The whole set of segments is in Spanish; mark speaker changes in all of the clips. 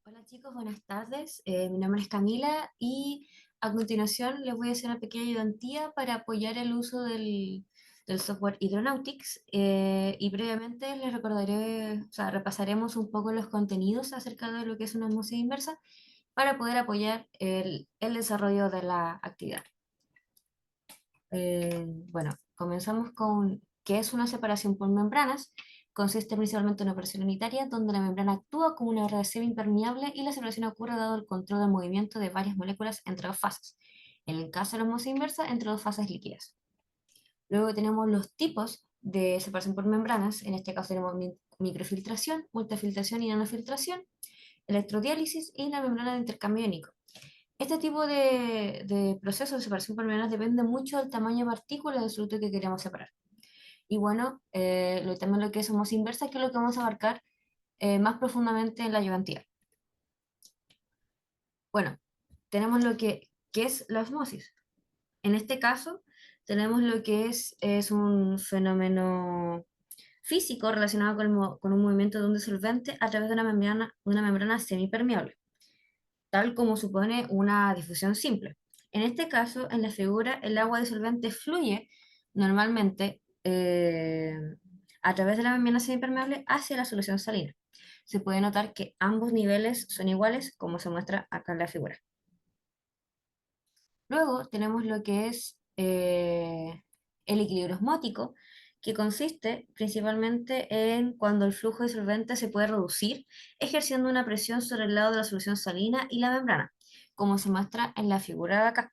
Speaker 1: Hola chicos, buenas tardes. Mi nombre es Camila y a continuación les voy a hacer una pequeña ayudantía para apoyar el uso del software Hydronautics y previamente les recordaré, o sea, repasaremos un poco los contenidos acerca de lo que es una osmosis inversa para poder apoyar el desarrollo de la actividad. Bueno, comenzamos con qué es una separación por membranas. Consiste principalmente en una operación unitaria donde la membrana actúa como una barrera semipermeable y la separación ocurre dado el control del movimiento de varias moléculas entre dos fases. En el caso de la osmosis inversa, entre dos fases líquidas. Luego tenemos los tipos de separación por membranas. En este caso tenemos microfiltración, ultrafiltración y nanofiltración, electrodiálisis y la membrana de intercambio iónico. Este tipo de procesos de separación por membranas depende mucho del tamaño de partículas del soluto que queremos separar. Y bueno, también lo que es osmosis inversa, que es lo que vamos a abarcar más profundamente en la ayudantía. Bueno, tenemos que es la osmosis. En este caso, tenemos lo que es un fenómeno físico relacionado con un movimiento de un disolvente a través de una membrana semipermeable, tal como supone una difusión simple. En este caso, en la figura, el agua disolvente fluye normalmente a través de la membrana semipermeable hacia la solución salina. Se puede notar que ambos niveles son iguales, como se muestra acá en la figura. Luego tenemos lo que es el equilibrio osmótico, que consiste principalmente en cuando el flujo disolvente se puede reducir, ejerciendo una presión sobre el lado de la solución salina y la membrana, como se muestra en la figura de acá.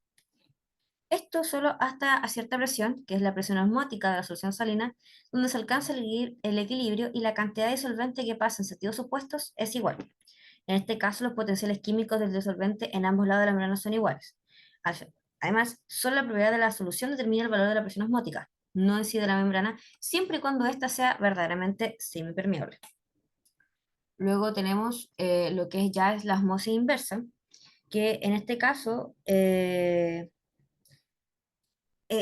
Speaker 1: Esto solo hasta a cierta presión, que es la presión osmótica de la solución salina, donde se alcanza el equilibrio y la cantidad de disolvente que pasa en sentidos opuestos es igual. En este caso, los potenciales químicos del disolvente en ambos lados de la membrana son iguales. Además, solo la propiedad de la solución determina el valor de la presión osmótica, no en sí de la membrana, siempre y cuando ésta sea verdaderamente semipermeable. Luego tenemos lo que ya es la osmosis inversa, que en este caso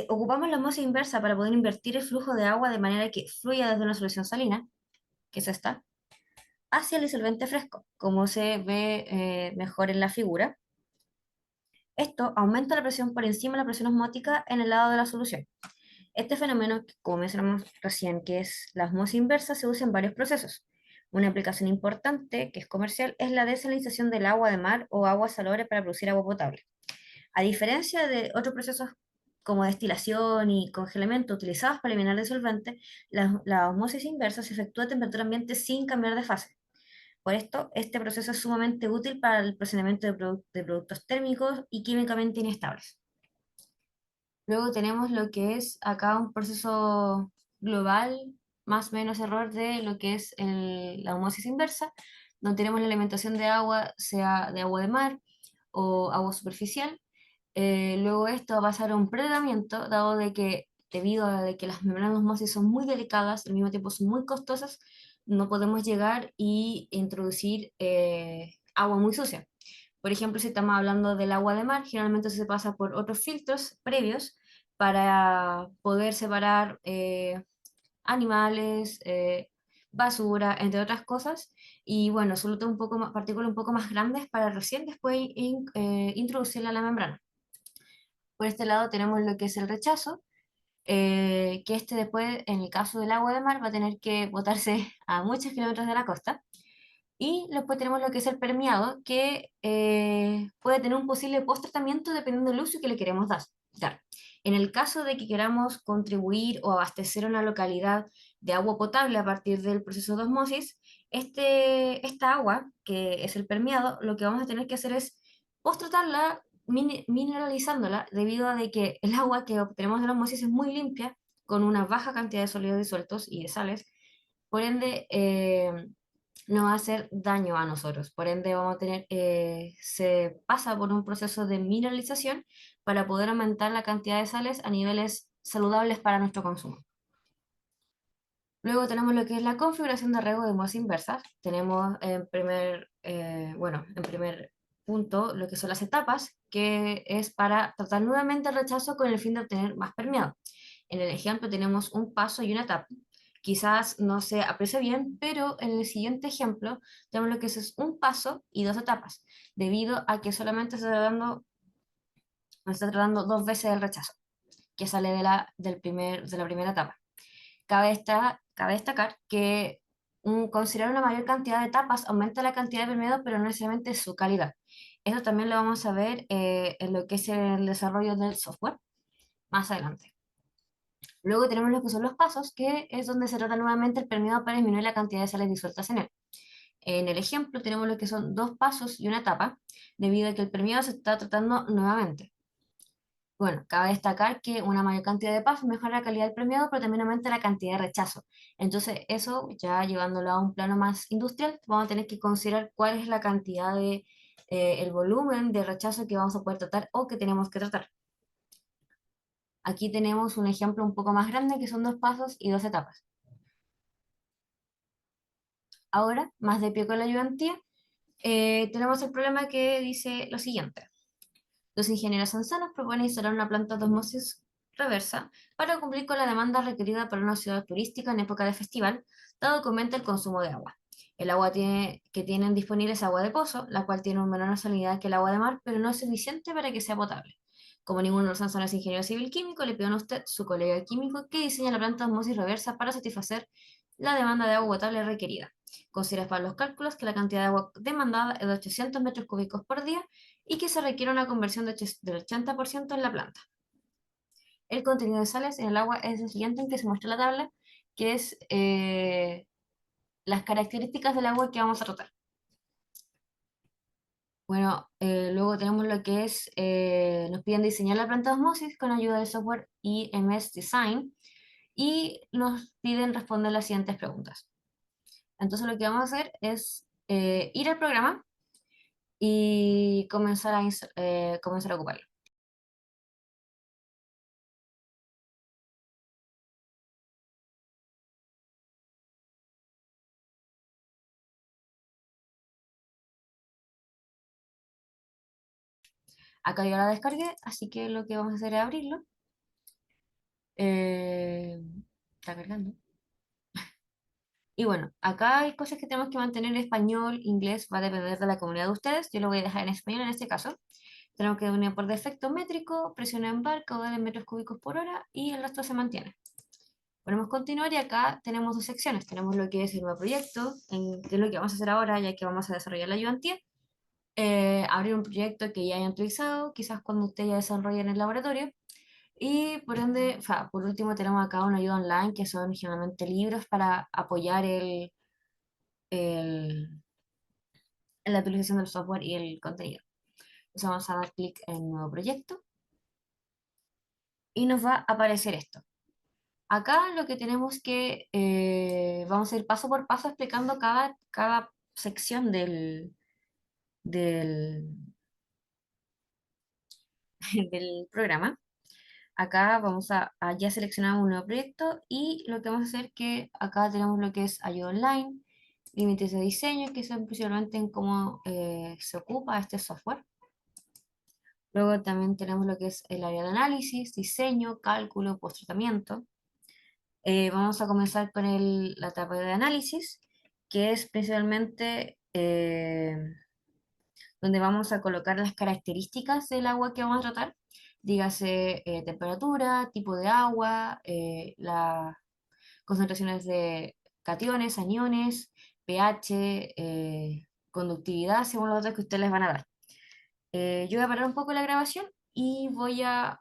Speaker 1: ocupamos la osmosis inversa para poder invertir el flujo de agua de manera que fluya desde una solución salina, que es esta, hacia el disolvente fresco, como se ve mejor en la figura. Esto aumenta la presión por encima de la presión osmótica en el lado de la solución. Este fenómeno, como mencionamos recién, que es la osmosis inversa, se usa en varios procesos. Una aplicación importante, que es comercial, es la desalinización del agua de mar o agua salobre para producir agua potable. A diferencia de otros procesos como destilación y congelamiento utilizados para eliminar disolvente, la osmosis inversa se efectúa a temperatura ambiente sin cambiar de fase. Por esto, este proceso es sumamente útil para el procesamiento de productos térmicos y químicamente inestables. Luego tenemos lo que es acá un proceso global, más o menos error de lo que es la osmosis inversa, donde tenemos la alimentación de agua, sea de agua de mar o agua superficial. Luego esto va a pasar a un pretratamiento, dado de que debido a de que las membranas de osmosis son muy delicadas, al mismo tiempo son muy costosas, no podemos llegar y introducir agua muy sucia. Por ejemplo, si estamos hablando del agua de mar, generalmente se pasa por otros filtros previos para poder separar animales, basura, entre otras cosas. Y bueno, solo tengo un poco más, partículas un poco más grandes para recién después introducirla a la membrana. Por este lado tenemos lo que es el rechazo, que este después, en el caso del agua de mar, va a tener que botarse a muchos kilómetros de la costa. Y después tenemos lo que es el permeado, que puede tener un posible post-tratamiento dependiendo del uso que le queremos dar. En el caso de que queramos contribuir o abastecer una localidad de agua potable a partir del proceso de osmosis, esta agua, que es el permeado, lo que vamos a tener que hacer es post-tratarla mineralizándola, debido a de que el agua que obtenemos de la osmosis es muy limpia, con una baja cantidad de sólidos disueltos y de sales. Por ende, no va a hacer daño a nosotros. Por ende, vamos a tener, se pasa por un proceso de mineralización para poder aumentar la cantidad de sales a niveles saludables para nuestro consumo. Luego tenemos lo que es la configuración de riego de osmosis inversas. Tenemos en primer punto lo que son las etapas, que es para tratar nuevamente el rechazo con el fin de obtener más permeado. En el ejemplo tenemos un paso y una etapa, quizás no se aprecia bien, pero en el siguiente ejemplo tenemos lo que es un paso y dos etapas, debido a que solamente se está tratando dos veces el rechazo, que sale de la primera etapa. Cabe destacar que considerar una mayor cantidad de etapas aumenta la cantidad de permeados, pero no necesariamente su calidad. Eso también lo vamos a ver en lo que es el desarrollo del software más adelante. Luego tenemos lo que son los pasos, que es donde se trata nuevamente el permeado para disminuir la cantidad de sales disueltas en él. En el ejemplo tenemos lo que son dos pasos y una etapa, debido a que el permeado se está tratando nuevamente. Bueno, cabe destacar que una mayor cantidad de pasos mejora la calidad del premiado, pero también aumenta la cantidad de rechazo. Entonces, eso, ya llevándolo a un plano más industrial, vamos a tener que considerar cuál es la cantidad el volumen de rechazo que vamos a poder tratar o que tenemos que tratar. Aquí tenemos un ejemplo un poco más grande, que son dos pasos y dos etapas. Ahora, más de pie con la ayudantía, tenemos el problema que dice lo siguiente. Los ingenieros sanzanos proponen instalar una planta de osmosis reversa para cumplir con la demanda requerida para una ciudad turística en época de festival, dado que aumenta el consumo de agua. El agua que tienen disponible es agua de pozo, la cual tiene una menor salinidad que el agua de mar, pero no es suficiente para que sea potable. Como ninguno de los sanzones es ingeniero civil químico, le piden a usted, su colega químico, que diseñe la planta de osmosis reversa para satisfacer la demanda de agua potable requerida. Considera para los cálculos que la cantidad de agua demandada es de 800 metros cúbicos por día y que se requiere una conversión del 80% en la planta. El contenido de sales en el agua es el siguiente en que se muestra la tabla, que es las características del agua que vamos a tratar. Bueno, luego tenemos lo que es, nos piden diseñar la planta de osmosis con ayuda del software IMS Design y nos piden responder las siguientes preguntas. Entonces lo que vamos a hacer es ir al programa y comenzar a ocuparlo. Acá ya la descargué, así que lo que vamos a hacer es abrirlo. Eh, Está cargando. Y bueno, acá hay cosas que tenemos que mantener en español, inglés, va a depender de la comunidad de ustedes. Yo lo voy a dejar en español en este caso. Tenemos que unir por defecto métrico, presión en bar, caudal en metros cúbicos por hora y el resto se mantiene. Ponemos continuar y acá tenemos dos secciones. Tenemos lo que es el nuevo proyecto, que es lo que vamos a hacer ahora, ya que vamos a desarrollar la ayudantía. Abrir un proyecto que ya hayan utilizado, quizás cuando usted ya desarrolle en el laboratorio. Y por ende, o sea, por último tenemos acá una ayuda online que son generalmente libros para apoyar el- la utilización del software y el contenido. Entonces vamos a dar clic en nuevo proyecto y nos va a aparecer esto. Acá lo que tenemos que, vamos a ir paso por paso explicando cada sección del, del programa. Acá vamos a ya seleccionar un nuevo proyecto y lo que vamos a hacer que acá tenemos lo que es ayuda online, límites de diseño, que son principalmente en cómo se ocupa este software. Luego también tenemos lo que es el área de análisis, diseño, cálculo, post-tratamiento. Vamos a comenzar con la etapa de análisis, que es principalmente donde vamos a colocar las características del agua que vamos a tratar, dígase temperatura, tipo de agua, las concentraciones de cationes, aniones, pH, conductividad, según los datos que ustedes les van a dar. Yo voy a parar un poco la grabación y voy a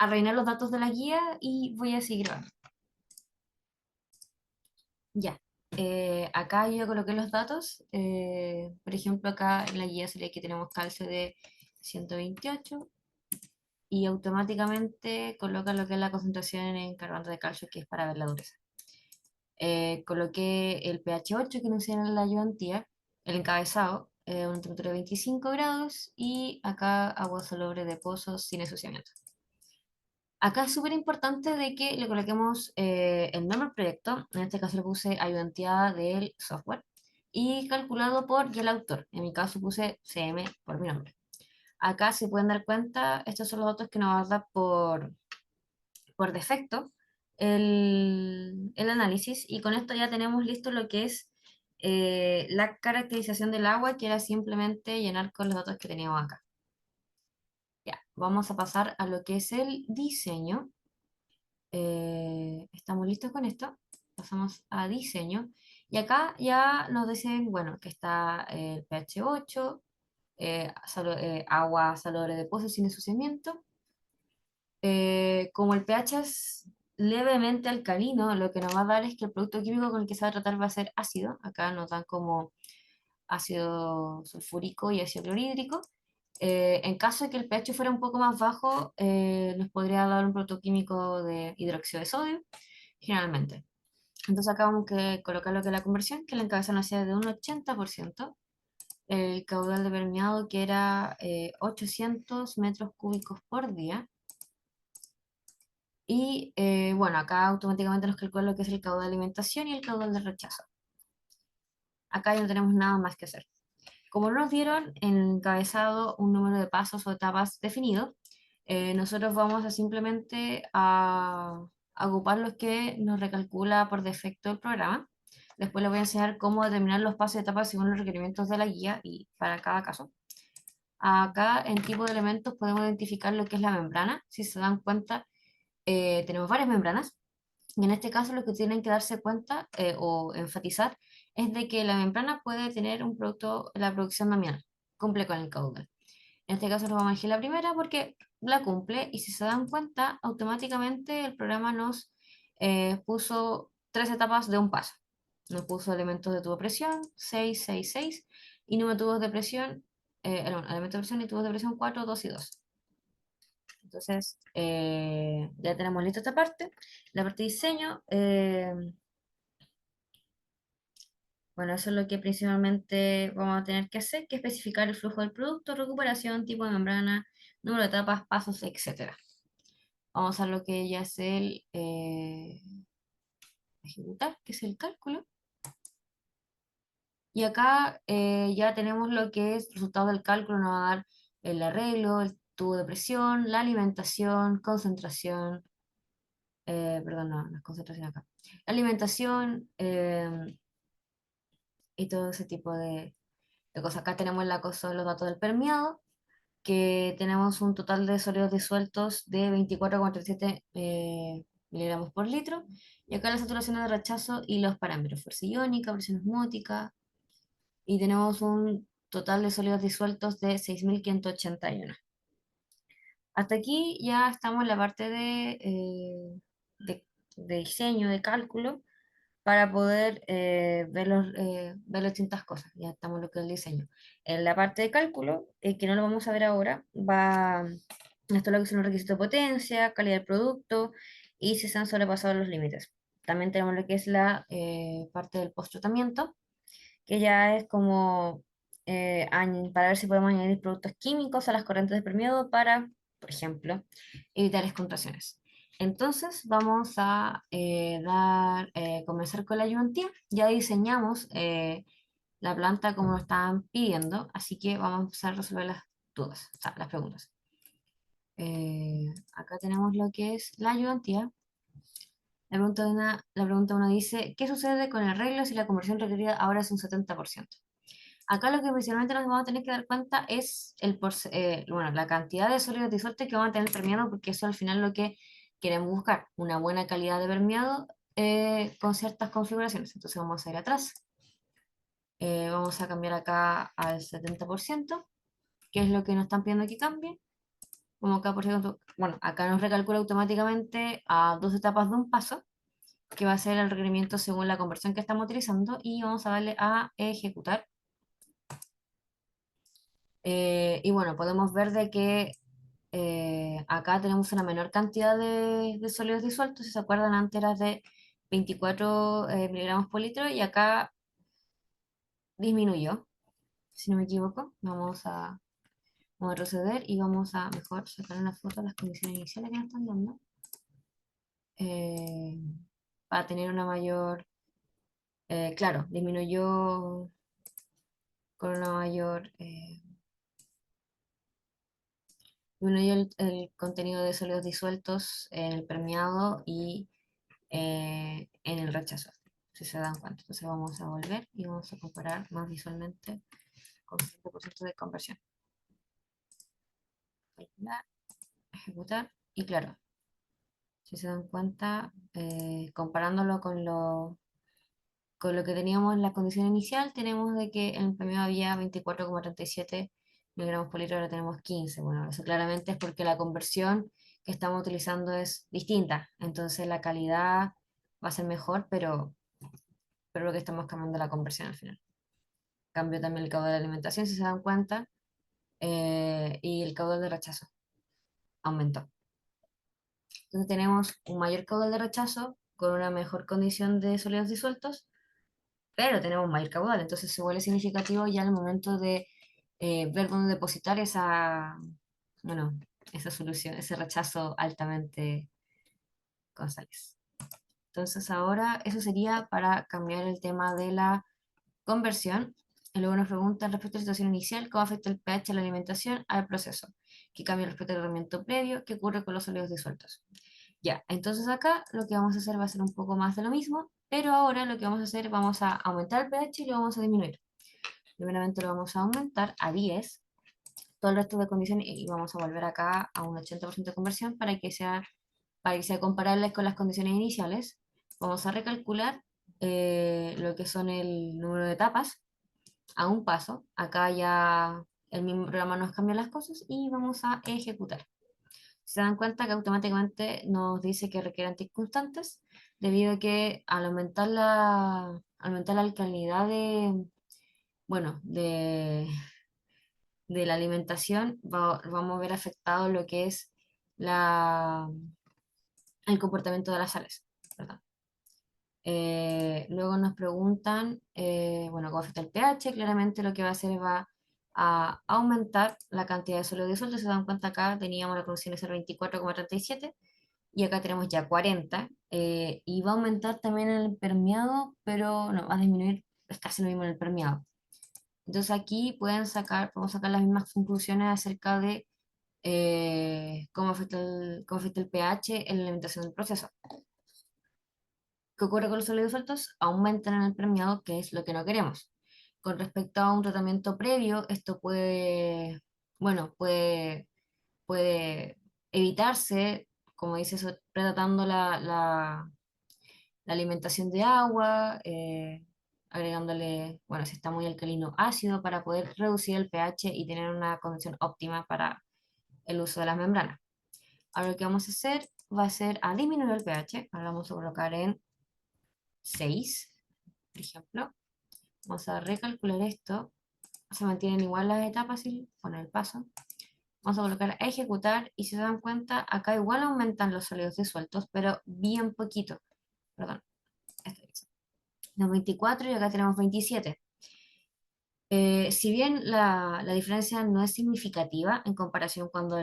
Speaker 1: rellenar los datos de la guía y voy a seguir grabando. Ya. Acá yo coloqué los datos. Por ejemplo, acá en la guía se ve que tenemos calcio de 128 y automáticamente coloca lo que es la concentración en carbonato de calcio, que es para ver la dureza. Coloqué el pH 8 que nos en la ayudantía, el encabezado, una temperatura de 25 grados y acá agua salobre de pozos sin ensuciamiento. Acá es súper importante de que le coloquemos el nombre del proyecto, en este caso le puse ayudantía del software, y calculado por y el autor, en mi caso puse CM por mi nombre. Acá se pueden dar cuenta, estos son los datos que nos va a dar por defecto, el análisis y con esto ya tenemos listo lo que es la caracterización del agua, que era simplemente llenar con los datos que teníamos acá. Ya, vamos a pasar a lo que es el diseño. Estamos listos con esto. Pasamos a diseño. Y acá ya nos dicen, bueno, que está el pH 8, agua saludable de pozo sin ensuciamiento. Como el pH es levemente alcalino, lo que nos va a dar es que el producto químico con el que se va a tratar va a ser ácido. Acá nos dan como ácido sulfúrico y ácido clorhídrico. En caso de que el pH fuera un poco más bajo, nos podría dar un producto químico de hidróxido de sodio, generalmente. Entonces acá vamos a colocar lo que es la conversión, que la encabezado nos sea de un 80%, el caudal de permeado que era 800 metros cúbicos por día. Y bueno, acá automáticamente nos calcula lo que es el caudal de alimentación y el caudal de rechazo. Acá ya no tenemos nada más que hacer. Como no nos dieron encabezado un número de pasos o etapas definido, nosotros vamos a simplemente a ocupar los que nos recalcula por defecto el programa. Después les voy a enseñar cómo determinar los pasos y etapas según los requerimientos de la guía y para cada caso. Acá en tipo de elementos podemos identificar lo que es la membrana. Si se dan cuenta, tenemos varias membranas. Y en este caso lo que tienen que darse cuenta o enfatizar es de que la membrana puede tener un producto, la producción nominal, cumple con el caudal. En este caso nos vamos a elegir la primera porque la cumple y si se dan cuenta, automáticamente el programa nos puso tres etapas de un paso. Nos puso elementos de tubo de presión, 6 6 6 y número de tubos de presión, elementos de presión y tubos de presión 4 2 y 2. Entonces, ya tenemos lista esta parte. La parte de diseño, bueno, eso es lo que principalmente vamos a tener que hacer, que especificar el flujo del producto, recuperación, tipo de membrana, número de etapas, pasos, etcétera. Vamos a lo que ya es el ejecutar, que es el cálculo. Y acá ya tenemos lo que es el resultado del cálculo, nos va a dar el arreglo, el tubo de presión, la alimentación, concentración, perdón, no, no es concentración acá. La alimentación y todo ese tipo de cosas. Acá tenemos la cosa, los datos del permeado, que tenemos un total de sólidos disueltos de 24,37 miligramos por litro. Y acá las saturaciones de rechazo y los parámetros, fuerza iónica, presión osmótica. Y tenemos un total de sólidos disueltos de 6.581. Hasta aquí ya estamos en la parte de diseño, de cálculo, para poder ver las distintas cosas. Ya estamos en lo que es el diseño. En la parte de cálculo, que no lo vamos a ver ahora, va esto es lo que son los requisitos de potencia, calidad del producto y si se han sobrepasado los límites. También tenemos lo que es la parte del post-tratamiento, que ya es como para ver si podemos añadir productos químicos a las corrientes de permeado para, por ejemplo, evitar contracciones. Entonces vamos a comenzar con la ayudantía. Ya diseñamos la planta como nos estaban pidiendo, así que vamos a empezar a resolver las dudas, o sea, las preguntas. Acá tenemos lo que es la ayudantía. La pregunta 1 dice, ¿qué sucede con el arreglo si la conversión requerida ahora es un 70%? Acá lo que principalmente nos vamos a tener que dar cuenta es bueno, la cantidad de sólidos disueltos que van a tener permeado, porque eso al final es lo que queremos buscar, una buena calidad de permeado con ciertas configuraciones. Entonces vamos a ir atrás, vamos a cambiar acá al 70%, que es lo que nos están pidiendo que cambie. Como acá, por ejemplo, bueno, acá nos recalcula automáticamente a dos etapas de un paso, que va a ser el requerimiento según la conversión que estamos utilizando, y vamos a darle a ejecutar. Y bueno, podemos ver de que acá tenemos una menor cantidad de sólidos disueltos. Si se acuerdan, antes era de 24 miligramos por litro y acá disminuyó, si no me equivoco. Vamos a retroceder y vamos a mejor sacar una foto de las condiciones iniciales que nos están dando eh, para tener una mayor, claro, disminuyó con una mayor, disminuyó el contenido de sólidos disueltos en el permeado y en el rechazo, si se dan cuenta. Entonces vamos a volver y vamos a comparar más visualmente con 100% de conversión. Calcular, ejecutar y claro, si se dan cuenta, comparándolo con lo que teníamos en la condición inicial, tenemos de que en el promedio había 24,37 miligramos por litro, ahora tenemos 15. Bueno, eso claramente es porque la conversión que estamos utilizando es distinta, entonces la calidad va a ser mejor, pero lo que estamos cambiando es la conversión al final. Cambio también el caudal de alimentación, si se dan cuenta, y el caudal de rechazo aumentó. Entonces tenemos un mayor caudal de rechazo con una mejor condición de sólidos disueltos, pero tenemos mayor caudal, entonces se vuelve significativo ya en el momento de ver dónde depositar bueno, esa solución, ese rechazo altamente con sales. Entonces ahora eso sería para cambiar el tema de la conversión. Y luego nos preguntan respecto a la situación inicial, ¿cómo afecta el pH a la alimentación al proceso? ¿Qué cambia respecto al tratamiento previo? ¿Qué ocurre con los sólidos disueltos? Ya, entonces acá lo que vamos a hacer va a ser un poco más de lo mismo, pero ahora lo que vamos a hacer, vamos a aumentar el pH y lo vamos a disminuir. Primeramente lo vamos a aumentar a 10, todo el resto de condiciones, y vamos a volver acá a un 80% de conversión para que sea comparable con las condiciones iniciales. Vamos a recalcular lo que son el número de etapas a un paso. Acá ya el mismo programa nos cambia las cosas y vamos a ejecutar. Se dan cuenta que automáticamente nos dice que requieren tics constantes, debido a que al aumentar la alcalinidad bueno, de la alimentación, vamos a ver afectado lo que es la, el comportamiento de las sales, ¿verdad? Luego nos preguntan, bueno, cómo afecta el pH. Claramente lo que va a hacer va a aumentar la cantidad de sólido disuelto. Se dan cuenta acá teníamos la condición de ser 24,37 y acá tenemos ya 40, y va a aumentar también en el permeado, pero no, va a disminuir, es casi lo mismo en el permeado. Entonces aquí podemos sacar las mismas conclusiones acerca de cómo afecta el pH en la alimentación del proceso. ¿Qué ocurre con los sólidos sueltos? Aumentan en el permeado, que es lo que no queremos. Con respecto a un tratamiento previo, esto bueno, puede evitarse, como dice eso, tratando la alimentación de agua, agregándole, bueno, si está muy alcalino, ácido, para poder reducir el pH y tener una condición óptima para el uso de las membranas. Ahora lo que vamos a hacer va a ser a disminuir el pH. Ahora lo vamos a colocar en 6, por ejemplo. Vamos a recalcular esto. Se mantienen igual las etapas y poner el paso. Vamos a colocar a ejecutar y si se dan cuenta, acá igual aumentan los sólidos disueltos, pero bien poquito. Perdón, esto es. Los 24 y acá tenemos 27. Si bien la diferencia no es significativa en comparación cuando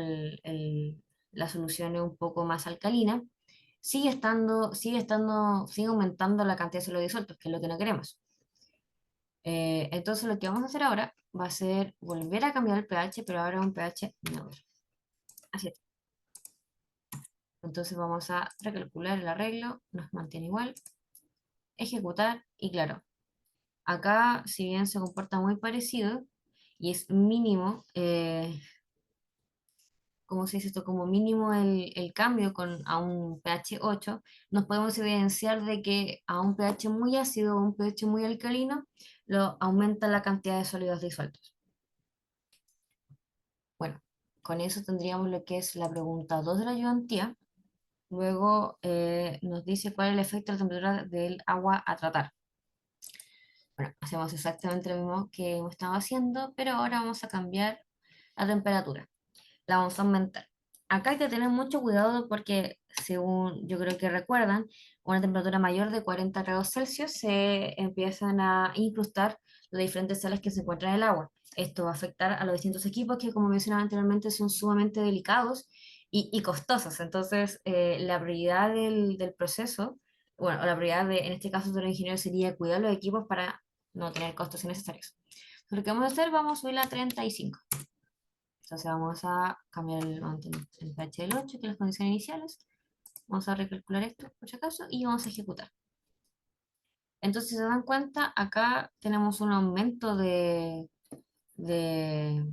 Speaker 1: la solución es un poco más alcalina, sigue aumentando la cantidad de sólidos disueltos, que es lo que no queremos. Entonces lo que vamos a hacer ahora va a ser volver a cambiar el pH, pero ahora un pH neutro. Así es. Entonces vamos a recalcular el arreglo, nos mantiene igual, ejecutar y claro, acá si bien se comporta muy parecido y es mínimo, ¿cómo se dice esto? Como mínimo el cambio a un pH 8, nos podemos evidenciar de que a un pH muy ácido o un pH muy alcalino, lo aumenta la cantidad de sólidos disueltos. Bueno, con eso tendríamos lo que es la pregunta 2 de la ayudantía. Luego nos dice cuál es el efecto de la temperatura del agua a tratar. Bueno, hacemos exactamente lo mismo que hemos estado haciendo, pero ahora vamos a cambiar la temperatura. La vamos a aumentar. Acá hay que tener mucho cuidado porque, según yo creo que recuerdan, una temperatura mayor de 40 grados Celsius se empiezan a incrustar las diferentes sales que se encuentran en el agua. Esto va a afectar a los distintos equipos que, como mencionaba anteriormente, son sumamente delicados y costosos. Entonces, la prioridad del proceso, bueno, la prioridad en este caso de los ingenieros sería cuidar los equipos para no tener costos innecesarios. Lo que vamos a hacer, vamos a subir a 35. Entonces vamos a cambiar el pH del 8, que es las condiciones iniciales. Vamos a recalcular esto por si acaso y vamos a ejecutar. Entonces, si se dan cuenta, acá tenemos un aumento de, de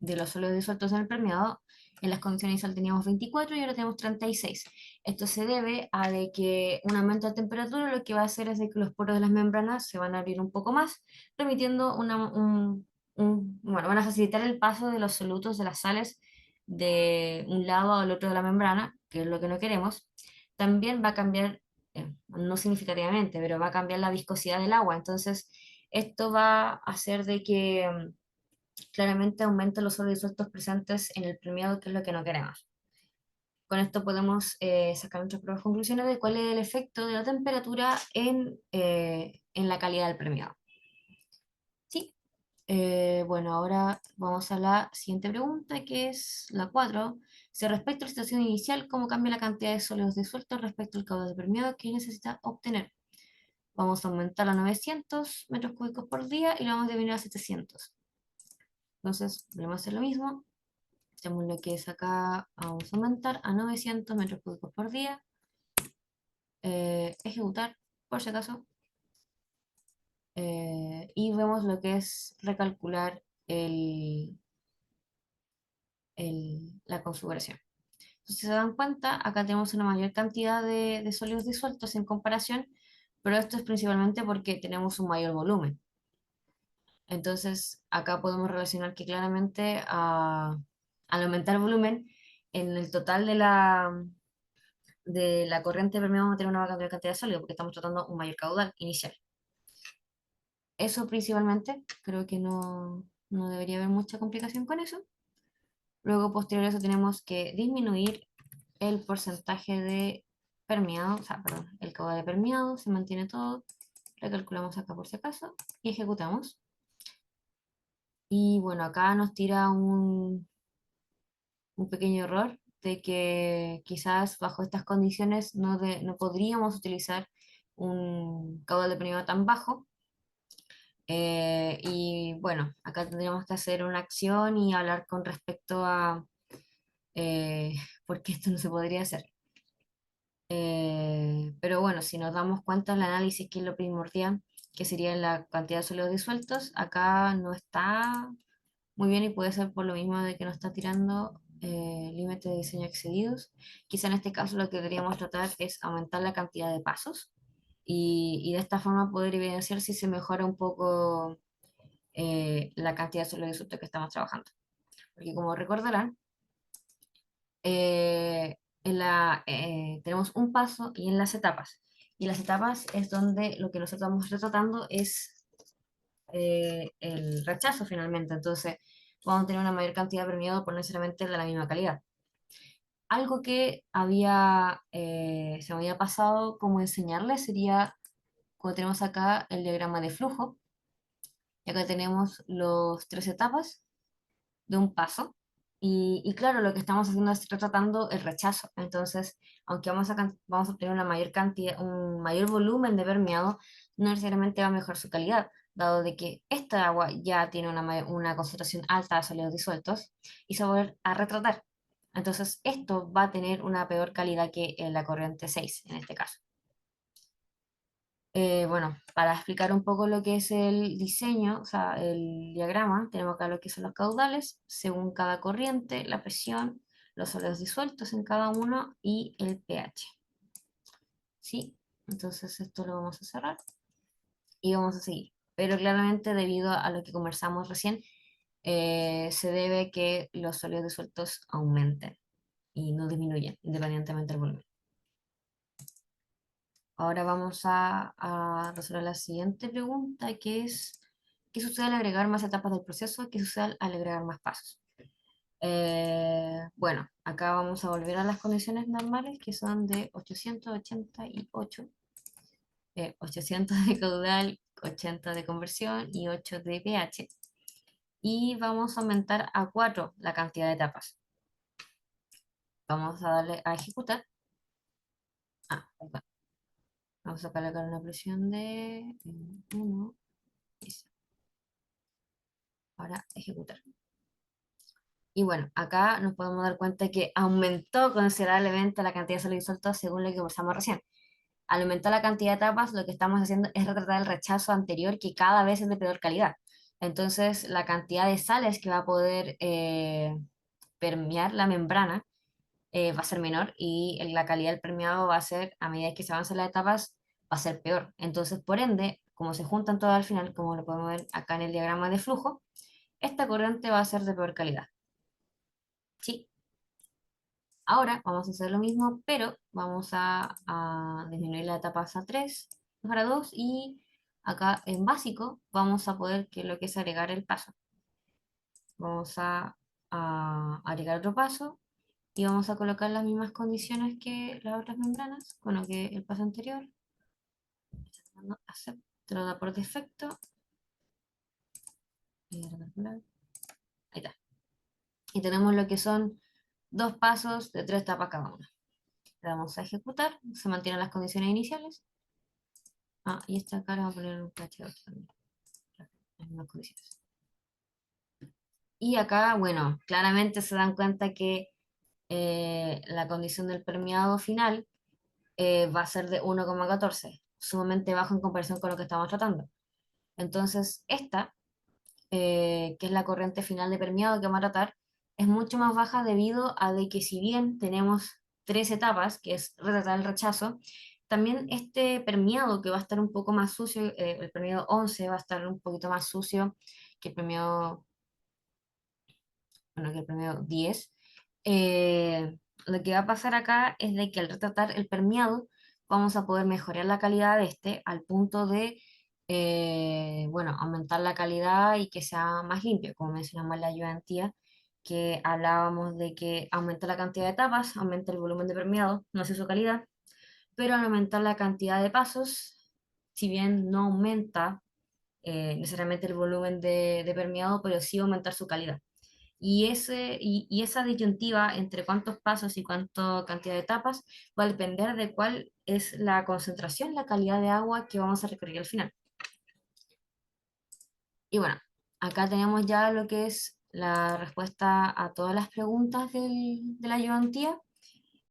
Speaker 1: los sólidos disueltos en el permeado. En las condiciones iniciales teníamos 24 y ahora tenemos 36. Esto se debe a de que un aumento de temperatura lo que va a hacer es de que los poros de las membranas se van a abrir un poco más, permitiendo bueno, van a facilitar el paso de los solutos de las sales de un lado al otro de la membrana, que es lo que no queremos. También va a cambiar, no significativamente, pero va a cambiar la viscosidad del agua. Entonces, esto va a hacer de que claramente aumenta los sólidos disueltos presentes en el permeado, que es lo que no queremos. Con esto podemos sacar nuestras propias conclusiones de cuál es el efecto de la temperatura en la calidad del permeado. Sí. Bueno, ahora vamos a la siguiente pregunta, que es la 4. Si respecto a la situación inicial, ¿cómo cambia la cantidad de sólidos disueltos respecto al caudal de permeado que necesita obtener? Vamos a aumentar a 900 metros cúbicos por día y lo vamos a disminuir a 700. Entonces, volvemos a hacer lo mismo. Tenemos lo que es acá, vamos a aumentar a 900 metros cúbicos por día. Ejecutar, por si acaso. Y vemos lo que es recalcular la configuración. Entonces, si se dan cuenta, acá tenemos una mayor cantidad de sólidos disueltos en comparación, pero esto es principalmente porque tenemos un mayor volumen. Entonces, acá podemos relacionar que claramente al aumentar el volumen, en el total de la corriente permeable vamos a tener una mayor cantidad de sólido porque estamos tratando un mayor caudal inicial. Eso principalmente, creo que no debería haber mucha complicación con eso. Luego, posterior a eso, tenemos que disminuir el porcentaje de permeado, o sea, perdón, el caudal de permeado, se mantiene todo. Recalculamos acá por si acaso y ejecutamos. Y bueno, acá nos tira un pequeño error de que quizás bajo estas condiciones no podríamos utilizar un caudal de permeado tan bajo. Y bueno, acá tendríamos que hacer una acción y hablar con respecto a eh, por qué esto no se podría hacer. Pero bueno, si nos damos cuenta en el análisis que es lo primordial, que sería la cantidad de sólidos disueltos, acá no está muy bien y puede ser por lo mismo de que nos está tirando límites de diseño excedidos. Quizá en este caso lo que deberíamos tratar es aumentar la cantidad de pasos y de esta forma poder evidenciar si se mejora un poco la cantidad de sólidos disueltos que estamos trabajando. Porque como recordarán, tenemos un paso y en las etapas. Y las etapas es donde lo que nosotros estamos retratando es el rechazo finalmente. Entonces, vamos a tener una mayor cantidad de permeado por no necesariamente de la misma calidad. Algo que se me había pasado como enseñarles sería cuando tenemos acá el diagrama de flujo, y acá tenemos las tres etapas de un paso. Y claro, lo que estamos haciendo es retratando el rechazo. Entonces, aunque vamos a obtener una mayor cantidad, un mayor volumen de permeado, no necesariamente va a mejorar su calidad, dado de que esta agua ya tiene una concentración alta de sólidos disueltos y se va a volver a retratar. Entonces, esto va a tener una peor calidad que la corriente 6 en este caso. Bueno, para explicar un poco lo que es el diseño, o sea, el diagrama, tenemos acá lo que son los caudales, según cada corriente, la presión, los sólidos disueltos en cada uno y el pH. ¿Sí? Entonces esto lo vamos a cerrar y vamos a seguir. Pero claramente debido a lo que conversamos recién, se debe que los sólidos disueltos aumenten y no disminuyen, independientemente del volumen. Ahora vamos a resolver la siguiente pregunta, que es, ¿qué sucede al agregar más etapas del proceso? ¿Qué sucede al agregar más pasos? Bueno, acá vamos a volver a las condiciones normales, que son de 888, 800 de caudal, 80 de conversión y 8 de pH. Y vamos a aumentar a 4 la cantidad de etapas. Vamos a darle a ejecutar. Perdón. Vamos a colocar una presión de 1. Ahora ejecutar. Y bueno, acá nos podemos dar cuenta que aumentó considerablemente la cantidad de sólido disuelto según lo que conversamos recién. Al aumentar la cantidad de etapas, lo que estamos haciendo es retratar el rechazo anterior que cada vez es de peor calidad. Entonces, la cantidad de sales que va a poder permear la membrana va a ser menor y la calidad del permeado va a ser, a medida que se avanzan las etapas, va a ser peor. Entonces, por ende, como se juntan todas al final, como lo podemos ver acá en el diagrama de flujo, esta corriente va a ser de peor calidad. ¿Sí? Ahora vamos a hacer lo mismo, pero vamos a disminuir la etapa a 3 para 2 y acá en básico vamos a poder, que lo que es agregar el paso. Vamos a agregar otro paso y vamos a colocar las mismas condiciones que las otras membranas, bueno, que el paso anterior. Te lo da por defecto. Ahí está. Y tenemos lo que son dos pasos de 3 etapas cada uno. Le damos a ejecutar, se mantienen las condiciones iniciales. Ah, y esta acá le vamos a poner un PH8 también, las mismas condiciones. Y acá, bueno, claramente se dan cuenta que la condición del permeado final va a ser de 1,14, sumamente bajo en comparación con lo que estamos tratando. Entonces, esta, que es la corriente final de permeado que vamos a tratar, es mucho más baja debido a de que si bien tenemos 3 etapas, que es retratar el rechazo, también este permeado que va a estar un poco más sucio, el permeado 11 va a estar un poquito más sucio que el permeado, bueno, que el permeado 10. Lo que va a pasar acá es de que al retratar el permeado vamos a poder mejorar la calidad de este al punto de, bueno, aumentar la calidad y que sea más limpio, como mencionamos en la ayudantía, que hablábamos de que aumenta la cantidad de etapas, aumenta el volumen de permeado, no sé su calidad, pero al aumentar la cantidad de pasos, si bien no aumenta necesariamente el volumen de permeado, pero sí aumentar su calidad. Y esa disyuntiva entre cuántos pasos y cuánta cantidad de etapas va a depender de cuál es la concentración, la calidad de agua que vamos a requerir al final. Y bueno, acá tenemos ya lo que es la respuesta a todas las preguntas de la ayudantía.